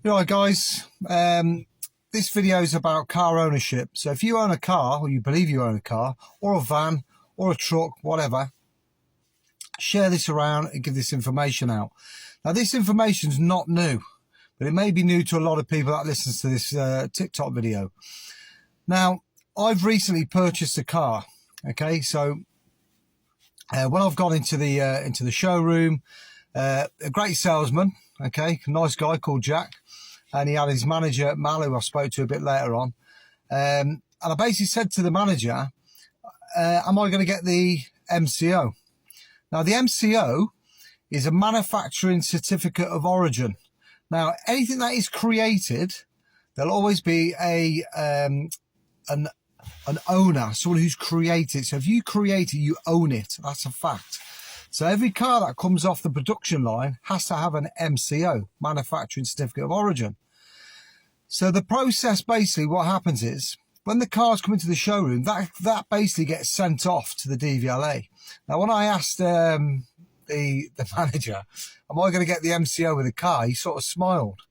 Right, guys, this video is about car ownership. So if you own a car, or you believe you own a car, or a van, or a truck, whatever, share this around and give this information out. Now, this information is not new, but it may be new to a lot of people that listens to this TikTok video. Now, I've recently purchased a car. Okay, so when I've gone into the showroom, a great salesman, okay, nice guy called Jack, and he had his manager Mal, who I spoke to a bit later on, and I basically said to the manager, am I going to get the MCO? Now, the MCO is a manufacturing certificate of origin. Now, anything that is created, there'll always be an owner, someone who's created. So if you create it, you own it. That's a fact. So every car that comes off the production line has to have an MCO, manufacturing certificate of origin. So the process, basically what happens is, when the cars come into the showroom, that basically gets sent off to the DVLA. Now, when I asked the manager, am I going to get the MCO with the car, he sort of smiled.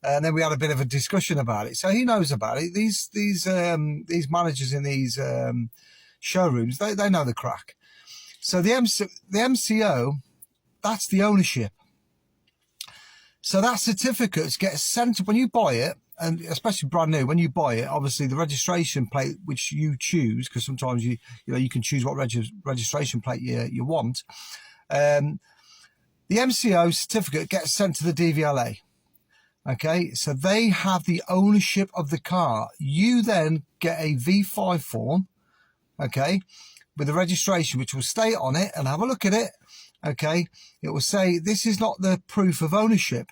And then we had a bit of a discussion about it. So he knows about it. These managers in these showrooms, they know the crack. So the MCO, that's the ownership. So that certificate gets sent when you buy it, and especially brand new, when you buy it, obviously the registration plate which you choose, because sometimes you can choose what registration plate you want. The MCO certificate gets sent to the DVLA. Okay, so they have the ownership of the car. You then get a V5 form, okay, with the registration, which will state on it, and have a look at it. Okay, it will say this is not the proof of ownership.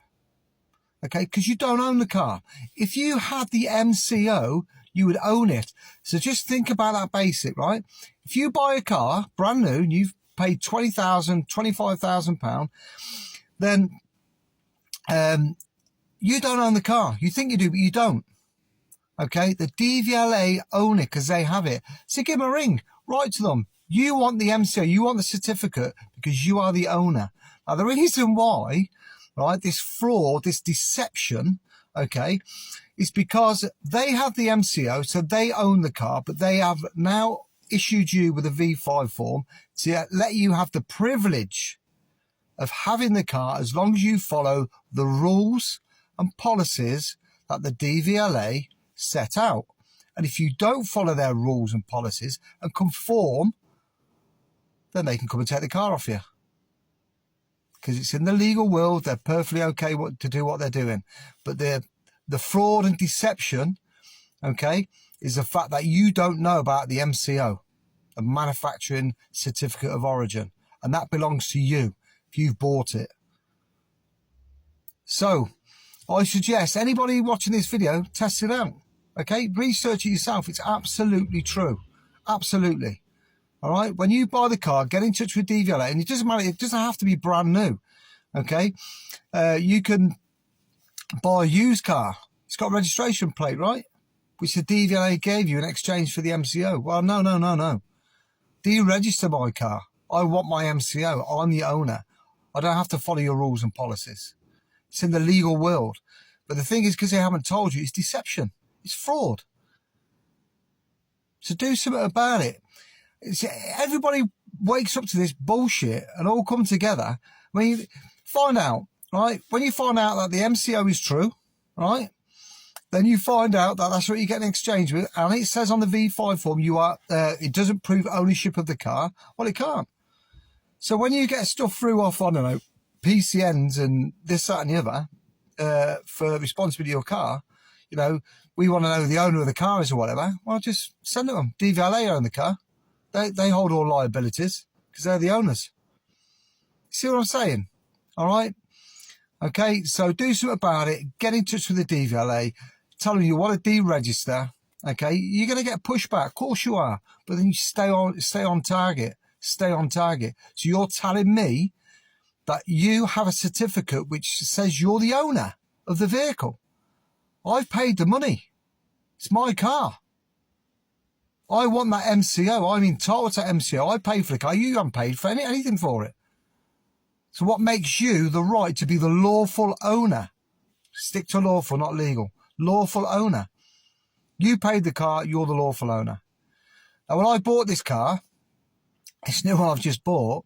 Okay, because you don't own the car. If you had the MCO, you would own it. So just think about that basic, right? If you buy a car brand new and you've paid £20,000, £25,000, then you don't own the car. You think you do, but you don't. Okay, the DVLA own it because they have it. So give them a ring. Write to them. You want the MCO, you want the certificate because you are the owner. Now, the reason why, right, this fraud, this deception, okay, is because they have the MCO, so they own the car, but they have now issued you with a V5 form to let you have the privilege of having the car as long as you follow the rules and policies that the DVLA set out. And if you don't follow their rules and policies and conform, then they can come and take the car off you. Because it's in the legal world, they're perfectly okay to do what they're doing. But the fraud and deception, okay, is the fact that you don't know about the MCO, a manufacturing certificate of origin. And that belongs to you if you've bought it. So I suggest anybody watching this video, test it out. Okay, research it yourself. It's absolutely true. Absolutely. All right. When you buy the car, get in touch with DVLA, and it doesn't matter. It doesn't have to be brand new. Okay. You can buy a used car. It's got a registration plate, right? Which the DVLA gave you in exchange for the MCO. Well, no. Deregister my car. I want my MCO. I'm the owner. I don't have to follow your rules and policies. It's in the legal world. But the thing is, because they haven't told you, it's deception. It's fraud. So do something about it. Everybody wakes up to this bullshit and all come together. I mean, find out, right? When you find out that the MCO is true, right? Then you find out that that's what you get in exchange with. And it says on the V5 form, it doesn't prove ownership of the car. Well, it can't. So when you get stuff through off, I don't know, PCNs and this, that and the other, for responsibility of your car, you know, we want to know who the owner of the car is or whatever. Well, just send it to them. DVLA own the car. They hold all liabilities because they're the owners. See what I'm saying? All right? Okay, so do something about it. Get in touch with the DVLA. Tell them you want to deregister. Okay, you're going to get pushback. Of course you are. But then you stay on target. Stay on target. So you're telling me that you have a certificate which says you're the owner of the vehicle. I've paid the money. It's my car. I want that MCO. I'm entitled to MCO. I paid for the car. You haven't paid for anything for it. So what makes you the right to be the lawful owner Stick to lawful, not legal. Lawful owner. You paid the car, you're the lawful owner. Now, when I bought this car, this new one I've just bought,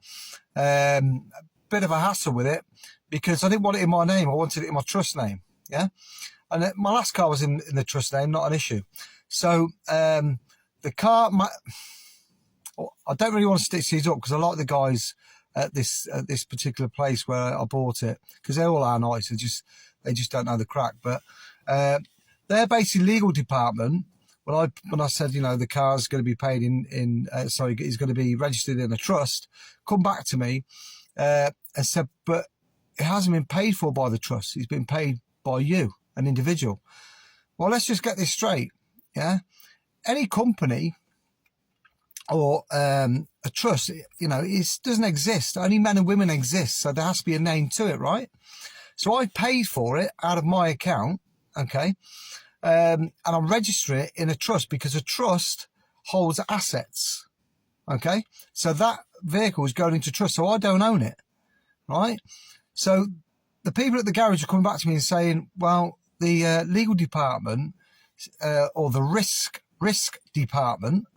bit of a hassle with it because I didn't want it in my name. I wanted it in my trust name. Yeah. And my last car was in the trust name, not an issue. So the car, I don't really want to stitch these up because I like the guys at this particular place where I bought it because they all are nice. They just don't know the crack. But their basically legal department, when I said, you know, the car's going to be paid is going to be registered in a trust, come back to me and said, but it hasn't been paid for by the trust. It's been paid by you, an individual. Well, let's just get this straight. Yeah. Any company or a trust, you know, it doesn't exist. Only men and women exist. So there has to be a name to it, right? So I paid for it out of my account. Okay. And I'm registering it in a trust because a trust holds assets. Okay. So that vehicle is going into trust. So I don't own it. Right. So the people at the garage are coming back to me and saying, well, the legal department or the risk department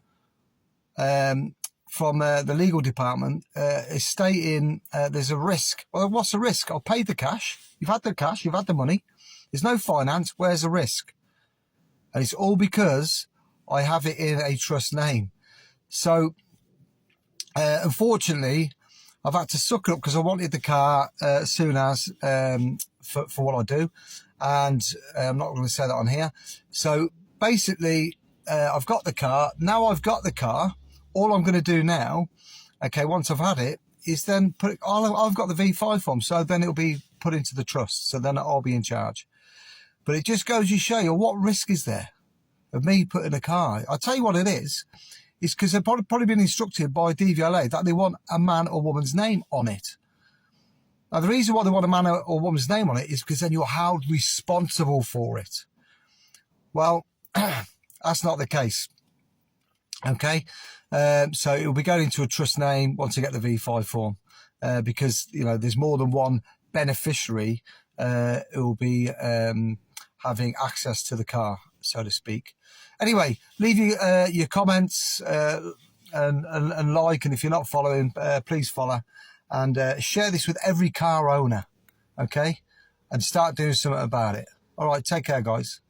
from the legal department is stating there's a risk. Well, what's the risk? I've paid the cash. You've had the cash. You've had the money. There's no finance. Where's the risk? And it's all because I have it in a trust name. So, unfortunately, I've had to suck it up because I wanted the car as soon as for what I do. And I'm not going to say that on here. So, basically, I've got the car. Now I've got the car. All I'm going to do now, okay, once I've had it, is then I've got the V5 form. So then it'll be put into the trust. So then I'll be in charge. But it just goes to show you what risk is there of me putting a car. I'll tell you what it is. It's because they've probably been instructed by DVLA that they want a man or woman's name on it. Now, the reason why they want a man or woman's name on it is because then you're held responsible for it. Well, that's not the case. Okay. So it will be going into a trust name once I get the V5 form because, you know, there's more than one beneficiary who will be having access to the car, so to speak. Anyway, leave your comments and like, and if you're not following, please follow and share this with every car owner, okay? And start doing something about it. All right, take care, guys.